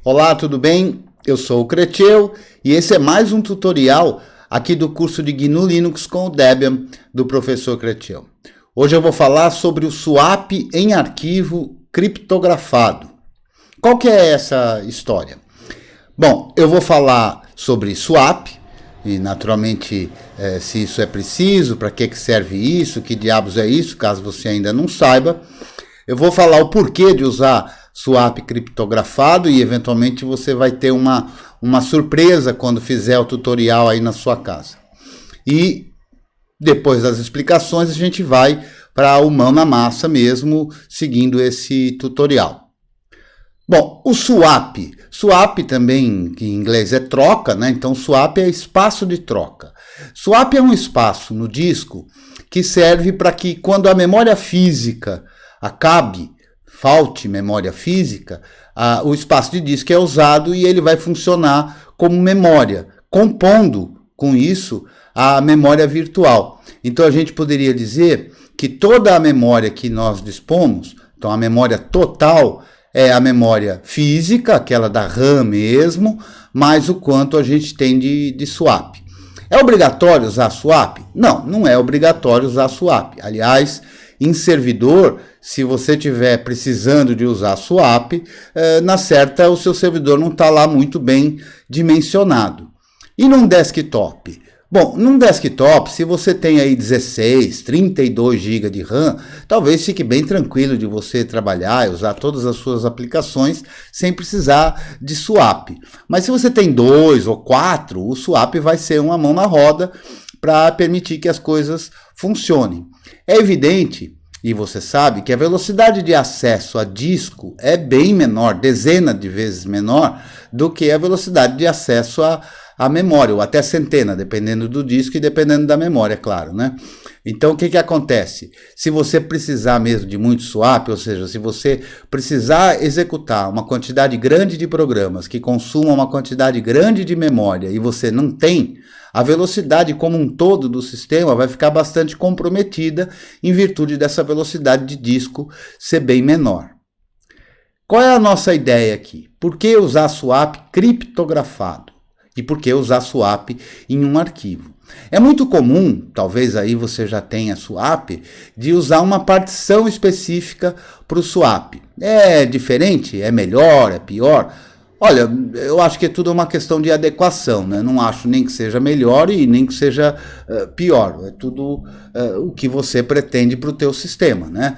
Olá, tudo bem? Eu sou o Creteu e esse é mais um tutorial aqui do curso de GNU Linux com o Debian do professor Creteu. Hoje eu vou falar sobre o swap em arquivo criptografado. Qual que é essa história? Bom, eu vou falar sobre swap e naturalmente se isso é preciso, para que serve isso, que diabos é isso, caso você ainda não saiba. Eu vou falar o porquê de usar swap criptografado e eventualmente você vai ter uma surpresa quando fizer o tutorial aí na sua casa. E depois das explicações a gente vai para o mão na massa mesmo, seguindo esse tutorial. Bom, o swap também, que em inglês é troca, né? Então swap é espaço de troca. Swap é um espaço no disco que serve para que quando a memória física falte memória física, o espaço de disco é usado e ele vai funcionar como memória, compondo com isso a memória virtual. Então a gente poderia dizer que toda a memória que nós dispomos, então a memória total é a memória física, aquela da RAM mesmo, mais o quanto a gente tem de swap. É obrigatório usar swap? Não, não é obrigatório usar swap. Aliás, em servidor, se você estiver precisando de usar swap, na certa o seu servidor não está lá muito bem dimensionado. E num desktop? Bom, num desktop, se você tem aí 16, 32 GB de RAM, talvez fique bem tranquilo de você trabalhar e usar todas as suas aplicações sem precisar de swap. Mas se você tem 2 ou 4, o swap vai ser uma mão na roda para permitir que as coisas funcionem. É evidente, e você sabe, que a velocidade de acesso a disco é bem menor, dezenas de vezes menor, do que a velocidade de acesso à memória, ou até centena, dependendo do disco e dependendo da memória, é claro, né? Então, o que acontece? Se você precisar mesmo de muito swap, ou seja, se você precisar executar uma quantidade grande de programas que consumam uma quantidade grande de memória e você não tem, a velocidade como um todo do sistema vai ficar bastante comprometida em virtude dessa velocidade de disco ser bem menor. Qual é a nossa ideia aqui? Por que usar swap criptografado? E por que usar swap em um arquivo? É muito comum, talvez aí você já tenha swap, de usar uma partição específica para o swap. É diferente? É melhor? É pior? Olha, eu acho que é tudo uma questão de adequação, né? Não acho nem que seja melhor e nem que seja pior. É tudo o que você pretende para o teu sistema, né?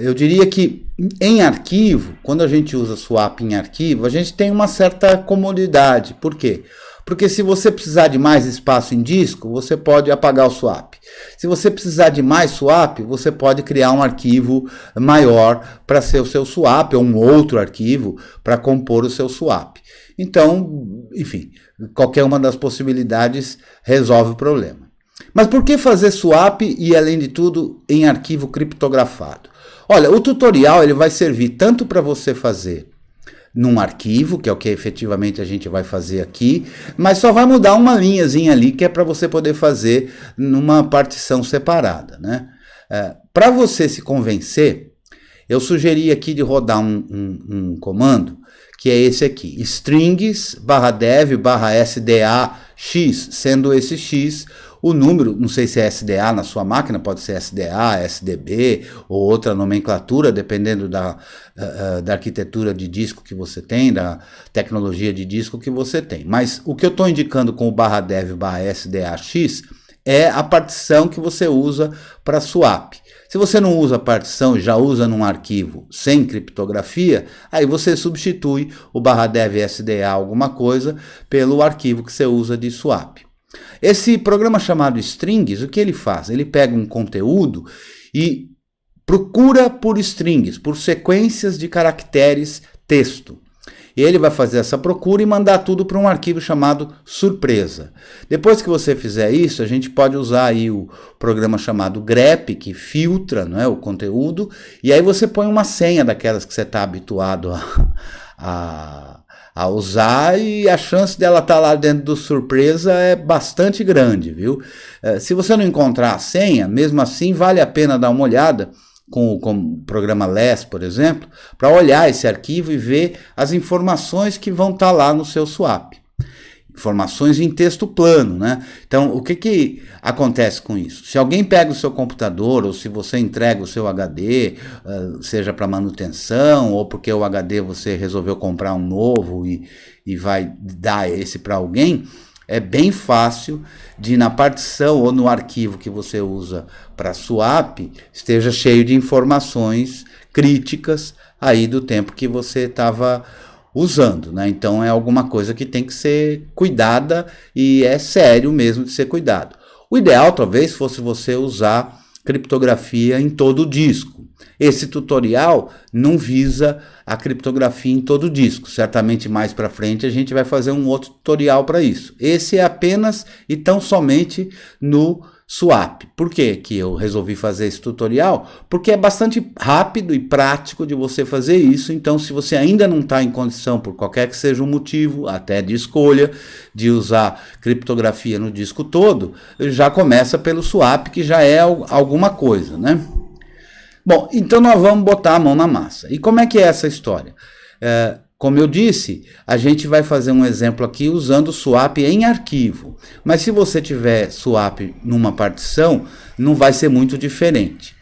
Eu diria que em arquivo, quando a gente usa swap em arquivo, a gente tem uma certa comodidade. Por quê? Porque se você precisar de mais espaço em disco, você pode apagar o swap. Se você precisar de mais swap, você pode criar um arquivo maior para ser o seu swap, ou um outro arquivo para compor o seu swap. Então, enfim, qualquer uma das possibilidades resolve o problema. Mas por que fazer swap e, além de tudo, em arquivo criptografado? Olha, o tutorial ele vai servir tanto para você fazer num arquivo, que é o que efetivamente a gente vai fazer aqui, mas só vai mudar uma linhazinha ali, que é para você poder fazer numa partição separada, né? Para você se convencer, eu sugeri aqui de rodar um comando, que é esse aqui, strings/dev/sdax, sendo esse x o número, não sei se é SDA na sua máquina, pode ser SDA, SDB ou outra nomenclatura, dependendo da arquitetura de disco que você tem, da tecnologia de disco que você tem. Mas o que eu estou indicando com o /dev/sdax é a partição que você usa para swap. Se você não usa partição e já usa num arquivo sem criptografia, aí você substitui o /dev/sda alguma coisa pelo arquivo que você usa de swap. Esse programa chamado strings, o que ele faz? Ele pega um conteúdo e procura por strings, por sequências de caracteres texto. E ele vai fazer essa procura e mandar tudo para um arquivo chamado surpresa. Depois que você fizer isso, a gente pode usar aí o programa chamado grep, que filtra, não é, o conteúdo, e aí você põe uma senha daquelas que você está habituado a usar, e a chance dela estar lá dentro do surpresa é bastante grande, viu? Se você não encontrar a senha, mesmo assim vale a pena dar uma olhada com o programa LESS, por exemplo, para olhar esse arquivo e ver as informações que vão estar lá no seu swap. Informações em texto plano, né? Então, o que acontece com isso? Se alguém pega o seu computador, ou se você entrega o seu HD, seja para manutenção, ou porque o HD você resolveu comprar um novo e vai dar esse para alguém, é bem fácil de na partição ou no arquivo que você usa para swap, esteja cheio de informações críticas aí do tempo que você estava usando, né? Então é alguma coisa que tem que ser cuidada e é sério mesmo de ser cuidado. O ideal talvez fosse você usar criptografia em todo o disco. Esse tutorial não visa a criptografia em todo o disco. Certamente mais para frente a gente vai fazer um outro tutorial para isso. Esse é apenas e tão somente no swap. Por que eu resolvi fazer esse tutorial? Porque é bastante rápido e prático de você fazer isso. Então, se você ainda não está em condição, por qualquer que seja o motivo, até de escolha, de usar criptografia no disco todo, já começa pelo swap, que já é alguma coisa, né? Bom, então nós vamos botar a mão na massa. E como é que é essa história? Como eu disse, a gente vai fazer um exemplo aqui usando o swap em arquivo. Mas se você tiver swap numa partição, não vai ser muito diferente.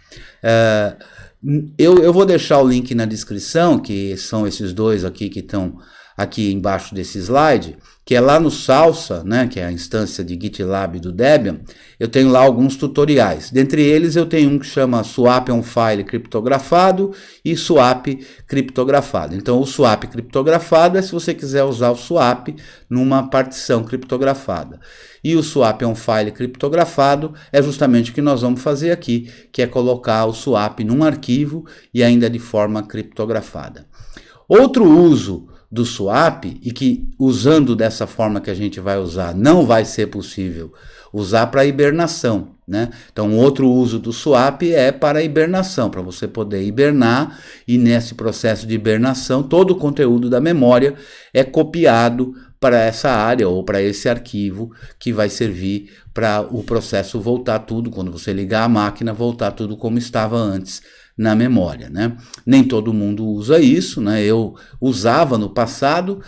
Eu vou deixar o link na descrição, que são esses dois aqui que estão aqui embaixo desse slide, que é lá no Salsa, né, que é a instância de GitLab do Debian. Eu tenho lá alguns tutoriais. Dentre eles eu tenho um que chama Swap on File criptografado e Swap criptografado. Então o Swap criptografado é se você quiser usar o swap numa partição criptografada. E o Swap on File criptografado é justamente o que nós vamos fazer aqui, que é colocar o swap num arquivo e ainda de forma criptografada. Outro uso do swap, e que usando dessa forma que a gente vai usar, não vai ser possível usar para hibernação, né? Então, outro uso do swap é para hibernação, para você poder hibernar, e nesse processo de hibernação, todo o conteúdo da memória é copiado para essa área ou para esse arquivo que vai servir para o processo voltar tudo, quando você ligar a máquina, voltar tudo como estava antes na memória, né? Nem todo mundo usa isso, né? Eu usava no passado,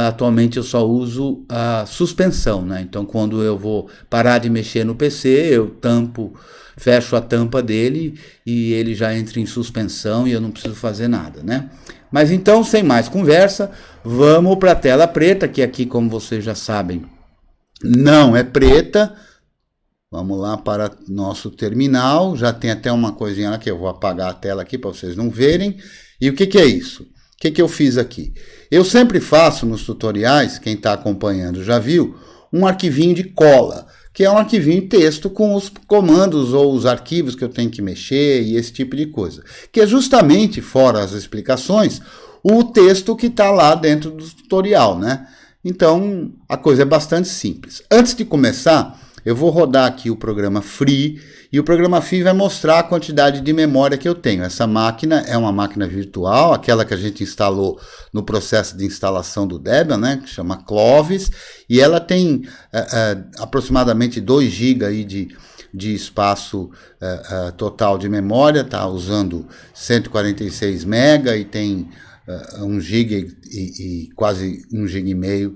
atualmente eu só uso a suspensão, né? Então, quando eu vou parar de mexer no PC, eu fecho a tampa dele e ele já entra em suspensão e eu não preciso fazer nada, né? Mas então, sem mais conversa, vamos para a tela preta, que aqui, como vocês já sabem, não é preta. Vamos lá para nosso terminal, já tem até uma coisinha lá que eu vou apagar a tela aqui para vocês não verem. E o que é isso? O que eu fiz aqui? Eu sempre faço nos tutoriais, quem está acompanhando já viu, um arquivinho de cola, que é um arquivinho em texto com os comandos ou os arquivos que eu tenho que mexer e esse tipo de coisa. Que é justamente, fora as explicações, o texto que está lá dentro do tutorial, né? Então, a coisa é bastante simples. Antes de começar, eu vou rodar aqui o programa Free, e o programa Free vai mostrar a quantidade de memória que eu tenho. Essa máquina é uma máquina virtual, aquela que a gente instalou no processo de instalação do Debian, né, que chama Clovis, e ela tem aproximadamente 2 GB aí de espaço total de memória, está usando 146 MB e tem 1 GB e quase 1,5 GB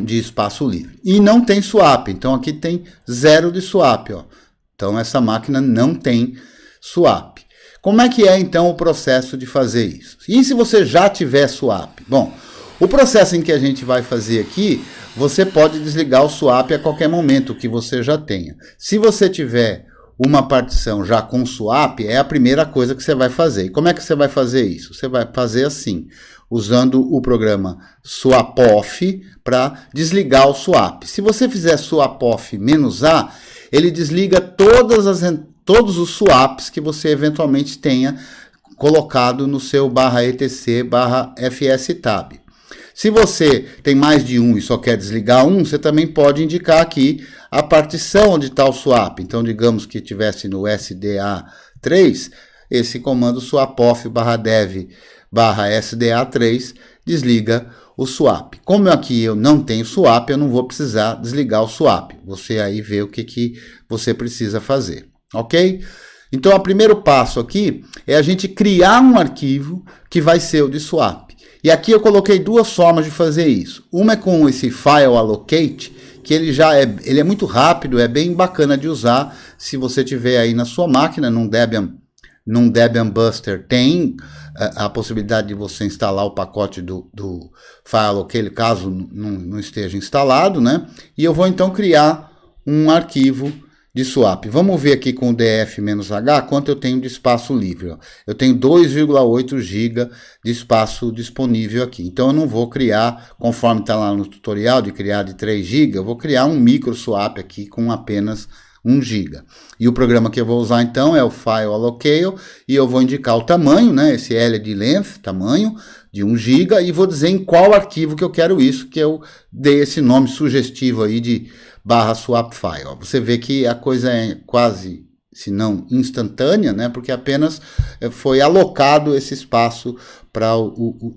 de espaço livre. E não tem swap, então aqui tem 0 de swap, ó. Então essa máquina não tem swap. Como é que é então o processo de fazer isso? E se você já tiver swap? Bom, o processo em que a gente vai fazer aqui, você pode desligar o swap a qualquer momento que você já tenha. Se você tiver uma partição já com swap, é a primeira coisa que você vai fazer. E como é que você vai fazer isso? Você vai fazer assim, usando o programa swapoff para desligar o swap. Se você fizer swapoff -A, ele desliga todos os swaps que você eventualmente tenha colocado no seu /etc/fstab. Se você tem mais de um e só quer desligar um, você também pode indicar aqui a partição onde está o swap. Então, digamos que tivesse no SDA3, esse comando swapoff /dev/SDA3 desliga o swap. Como aqui eu não tenho swap, eu não vou precisar desligar o swap. Você aí vê o que você precisa fazer, ok? Então, o primeiro passo aqui é a gente criar um arquivo que vai ser o de swap. E aqui eu coloquei duas formas de fazer isso. Uma é com esse file allocate, que ele é muito rápido, é bem bacana de usar. Se você tiver aí na sua máquina, num Debian Buster, tem a possibilidade de você instalar o pacote do file allocate, caso não esteja instalado, né? E eu vou então criar um arquivo de swap. Vamos ver aqui com o df-h quanto eu tenho de espaço livre. Ó. Eu tenho 2,8 GB de espaço disponível aqui. Então eu não vou criar, conforme está lá no tutorial de criar de 3 GB, eu vou criar um micro swap aqui com apenas 1 GB. E o programa que eu vou usar então é o file allocate e eu vou indicar o tamanho, né? Esse L de length, tamanho de 1 GB, e vou dizer em qual arquivo que eu quero isso, que eu dei esse nome sugestivo aí de /swapfile. Ó. Você vê que a coisa é quase, se não instantânea, né? Porque apenas foi alocado esse espaço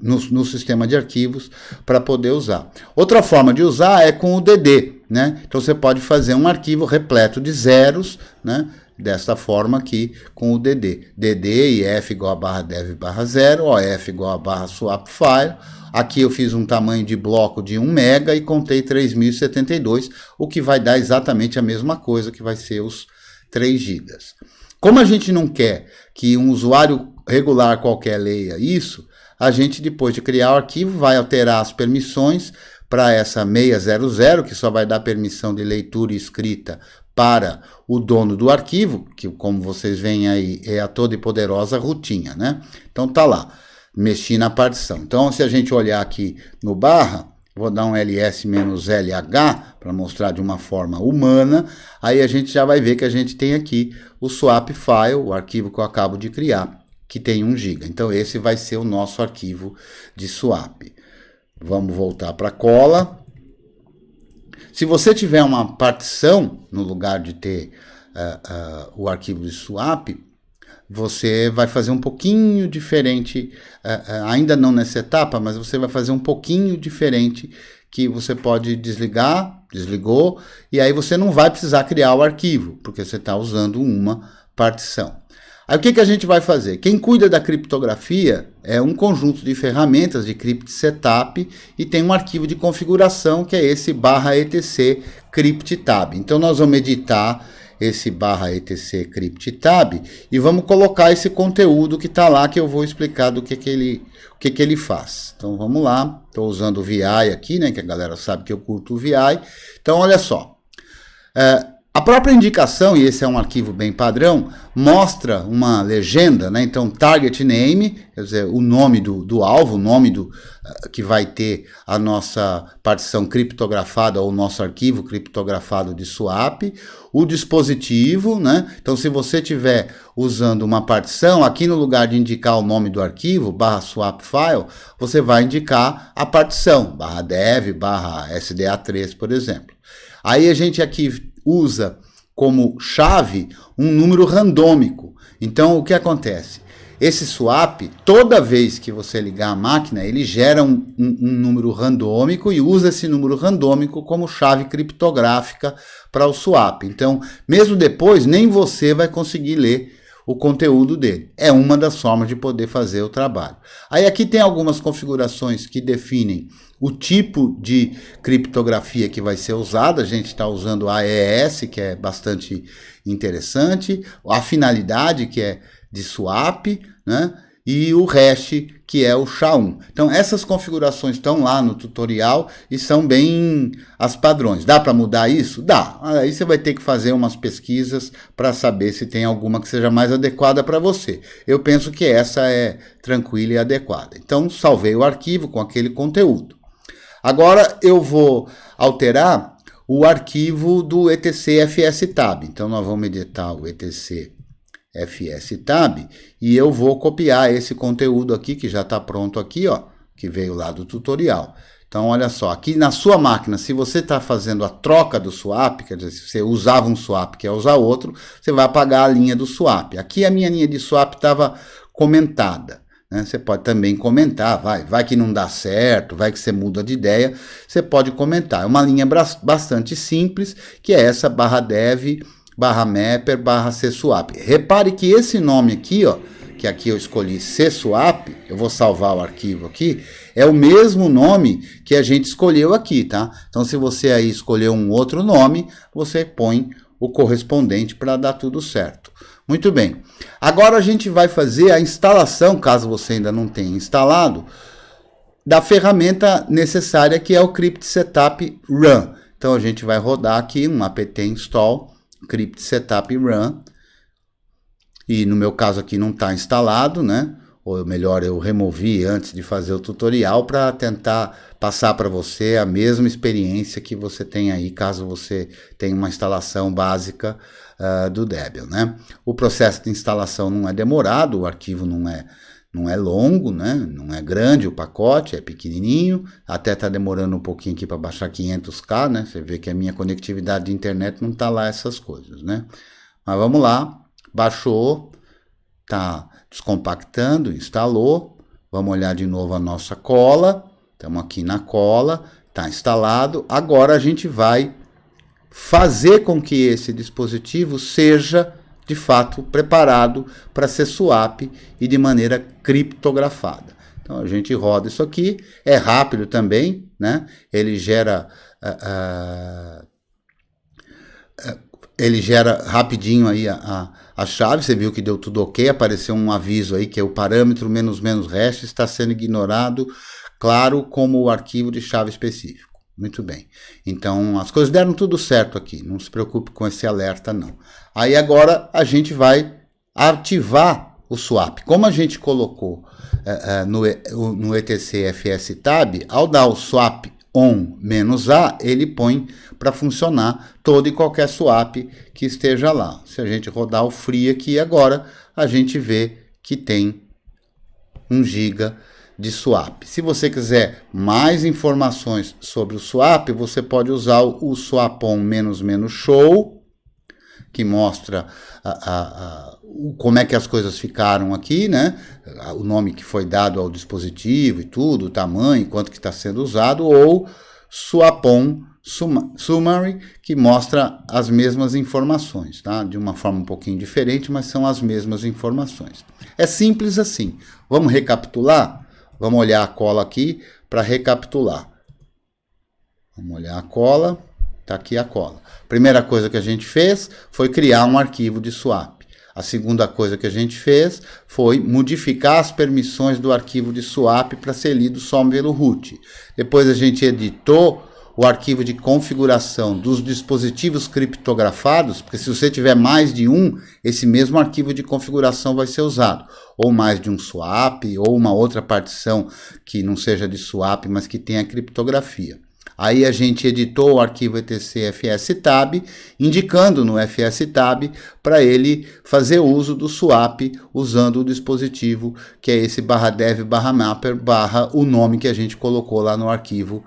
no sistema de arquivos para poder usar. Outra forma de usar é com o DD, né? Então você pode fazer um arquivo repleto de zeros, né? Desta forma aqui com o DD. DD e F igual a /dev/0, OF igual a /swapfile. Aqui eu fiz um tamanho de bloco de 1 MB e contei 3072, o que vai dar exatamente a mesma coisa, que vai ser os 3 GB. Como a gente não quer que um usuário regular qualquer leia isso, a gente, depois de criar o arquivo, vai alterar as permissões para essa 600, que só vai dar permissão de leitura e escrita para o dono do arquivo, que, como vocês veem aí, é a toda e poderosa rutinha, né? Então tá lá, mexi na partição. Então, se a gente olhar aqui no barra, vou dar um ls-lh para mostrar de uma forma humana, aí a gente já vai ver que a gente tem aqui o swap file, o arquivo que eu acabo de criar, que tem 1 GB. Então esse vai ser o nosso arquivo de swap. Vamos voltar para a cola. Se você tiver uma partição, no lugar de ter o arquivo de swap, você vai fazer um pouquinho diferente, ainda não nessa etapa, mas você vai fazer um pouquinho diferente, que você pode desligar, desligou, e aí você não vai precisar criar o arquivo, porque você está usando uma partição. Aí o que a gente vai fazer? Quem cuida da criptografia é um conjunto de ferramentas de crypt setup e tem um arquivo de configuração que é esse /etc crypttab. Então nós vamos editar esse /etc crypttab e vamos colocar esse conteúdo que está lá, que eu vou explicar do que ele faz. Então vamos lá, estou usando o VI aqui, né, que a galera sabe que eu curto o VI. Então olha só, a própria indicação, e esse é um arquivo bem padrão, mostra uma legenda, né? Então target name, quer dizer, o nome do alvo, o nome que vai ter a nossa partição criptografada ou o nosso arquivo criptografado de swap, o dispositivo, né? Então se você estiver usando uma partição, aqui no lugar de indicar o nome do arquivo, /swapfile, você vai indicar a partição, /dev, /sda3, por exemplo. Aí a gente aqui usa como chave um número randômico. Então, o que acontece? Esse swap, toda vez que você ligar a máquina, ele gera um número randômico e usa esse número randômico como chave criptográfica para o swap. Então, mesmo depois, nem você vai conseguir ler o conteúdo dele. É uma das formas de poder fazer o trabalho. Aí aqui tem algumas configurações que definem o tipo de criptografia que vai ser usada. A gente está usando AES, que é bastante interessante, a finalidade, que é de swap, né? E o hash, que é o SHA-1. Então essas configurações estão lá no tutorial e são bem as padrões. Dá para mudar isso? Dá. Aí você vai ter que fazer umas pesquisas para saber se tem alguma que seja mais adequada para você. Eu penso que essa é tranquila e adequada. Então salvei o arquivo com aquele conteúdo. Agora eu vou alterar o arquivo do etc fstab. Então nós vamos editar o etc fstab e eu vou copiar esse conteúdo aqui, que já está pronto aqui, ó, que veio lá do tutorial. Então olha só, aqui na sua máquina, se você está fazendo a troca do swap, quer dizer, se você usava um swap, quer usar outro, você vai apagar a linha do swap. Aqui a minha linha de swap estava comentada. Você pode também comentar, vai que não dá certo, vai que você muda de ideia, você pode comentar. É uma linha bastante simples, que é essa /dev /mapper /cswap. Repare que esse nome aqui, ó, que aqui eu escolhi cswap, eu vou salvar o arquivo aqui, é o mesmo nome que a gente escolheu aqui, tá? Então, se você aí escolher um outro nome, você põe o correspondente para dar tudo certo. Muito bem. Agora a gente vai fazer a instalação, caso você ainda não tenha instalado, da ferramenta necessária, que é o crypt setup run. Então, a gente vai rodar aqui um apt install crypt setup run. E no meu caso aqui não está instalado, né? Ou melhor, eu removi antes de fazer o tutorial para tentar passar para você a mesma experiência que você tem aí, caso você tenha uma instalação básica do Debian, né? O processo de instalação não é demorado, o arquivo não é longo, né? Não é grande o pacote, é pequenininho, até está demorando um pouquinho aqui para baixar 500K, né? Você vê que a minha conectividade de internet não está lá essas coisas, né? Mas vamos lá. Baixou, está descompactando, instalou. Vamos olhar de novo a nossa cola. Estamos aqui na cola, está instalado. Agora a gente vai fazer com que esse dispositivo seja, de fato, preparado para ser swap e de maneira criptografada. Então a gente roda isso aqui, é rápido também, né? Ele gera rapidinho aí a chave. Você viu que deu tudo ok, apareceu um aviso aí que é o parâmetro ---- hash está sendo ignorado, claro, como o arquivo de chave específico. Muito bem. Então, as coisas deram tudo certo aqui, não se preocupe com esse alerta não. Aí agora a gente vai ativar o swap. Como a gente colocou no etc fs tab, ao dar o swap on -a, ele põe para funcionar todo e qualquer swap que esteja lá. Se a gente rodar o free aqui agora, a gente vê que tem 1 GB de swap. Se você quiser mais informações sobre o swap, você pode usar o swapon --show, que mostra como é que as coisas ficaram aqui, né? O nome que foi dado ao dispositivo e tudo, o tamanho, quanto que está sendo usado, ou swapon summary, que mostra as mesmas informações, tá? De uma forma um pouquinho diferente, mas são as mesmas informações. É simples assim. Vamos recapitular? Vamos olhar a cola aqui para recapitular. Vamos olhar a cola. Está aqui a cola. Primeira coisa que a gente fez foi criar um arquivo de swap. A segunda coisa que a gente fez foi modificar as permissões do arquivo de swap para ser lido só pelo root. Depois a gente editou o arquivo de configuração dos dispositivos criptografados, porque se você tiver mais de um, esse mesmo arquivo de configuração vai ser usado. Ou mais de um swap, ou uma outra partição que não seja de swap, mas que tenha criptografia. Aí a gente editou o arquivo etc fstab, indicando no fstab para ele fazer uso do swap usando o dispositivo que é esse /dev /mapper o nome que a gente colocou lá no arquivo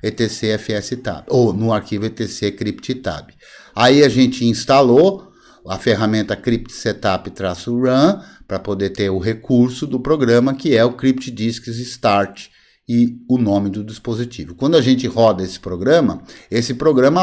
etc fstab, ou no arquivo etc crypttab. Aí a gente instalou a ferramenta crypt setup-run para poder ter o recurso do programa, que é o cryptdisks start e o nome do dispositivo. Quando a gente roda esse programa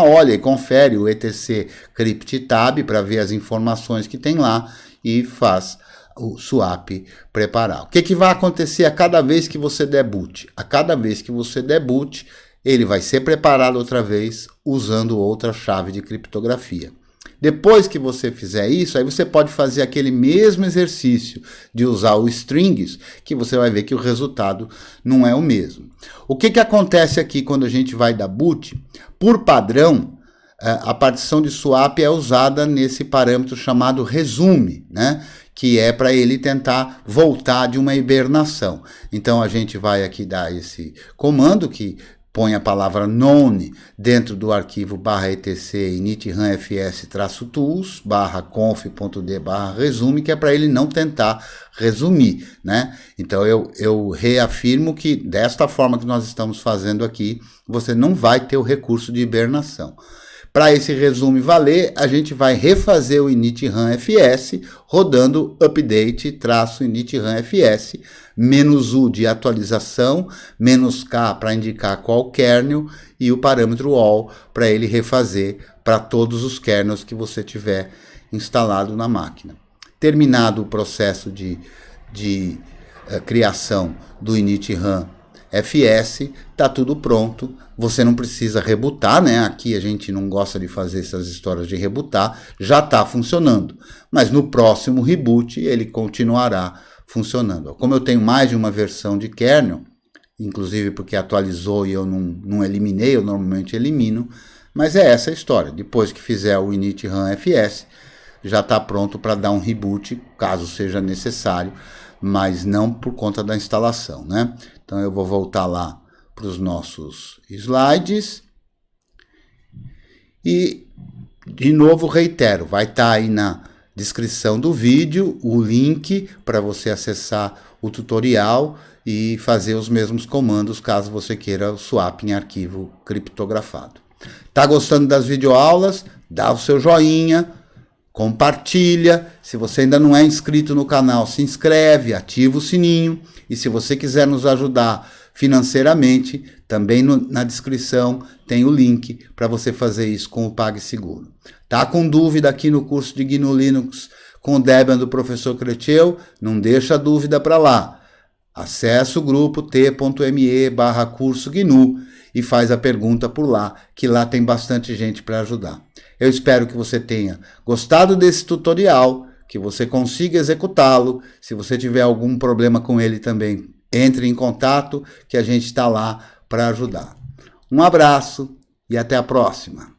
olha e confere o etc crypttab para ver as informações que tem lá e faz o swap preparar. O que vai acontecer a cada vez que você der boot? A cada vez que você der boot, ele vai ser preparado outra vez usando outra chave de criptografia. Depois que você fizer isso, aí você pode fazer aquele mesmo exercício de usar o strings, que você vai ver que o resultado não é o mesmo. O que acontece aqui quando a gente vai dar boot? Por padrão, a partição de swap é usada nesse parâmetro chamado resume, né? Que é para ele tentar voltar de uma hibernação. Então a gente vai aqui dar esse comando que põe a palavra known dentro do arquivo /etc init-run-fs-tools /conf.d/resume, que é para ele não tentar resumir, né? Então eu reafirmo que desta forma que nós estamos fazendo aqui, você não vai ter o recurso de hibernação. Para esse resume valer, a gente vai refazer o init-run-fs rodando update-init-run-fs, -u de atualização, -k para indicar qual kernel e o parâmetro all para ele refazer para todos os kernels que você tiver instalado na máquina. Terminado o processo de criação do init-run FS, está tudo pronto, você não precisa rebootar, né? Aqui a gente não gosta de fazer essas histórias de rebootar, já está funcionando, mas no próximo reboot ele continuará funcionando. Como eu tenho mais de uma versão de kernel, inclusive porque atualizou e eu não eliminei, eu normalmente elimino, mas é essa a história. Depois que fizer o init-run FS, já está pronto para dar um reboot, caso seja necessário, mas não por conta da instalação, né? Então eu vou voltar lá para os nossos slides e de novo reitero, vai estar aí na descrição do vídeo o link para você acessar o tutorial e fazer os mesmos comandos caso você queira o swap em arquivo criptografado. Tá gostando das videoaulas? Dá o seu joinha, compartilha. Se você ainda não é inscrito no canal, se inscreve, ativa o sininho. E se você quiser nos ajudar financeiramente, também na descrição tem o link para você fazer isso com o PagSeguro. Tá com dúvida aqui no curso de GNU Linux com o Debian do professor Creteu? Não deixa a dúvida para lá. Acesse o grupo t.me/curso GNU e faz a pergunta por lá, que lá tem bastante gente para ajudar. Eu espero que você tenha gostado desse tutorial, que você consiga executá-lo. Se você tiver algum problema com ele também, entre em contato, que a gente está lá para ajudar. Um abraço e até a próxima.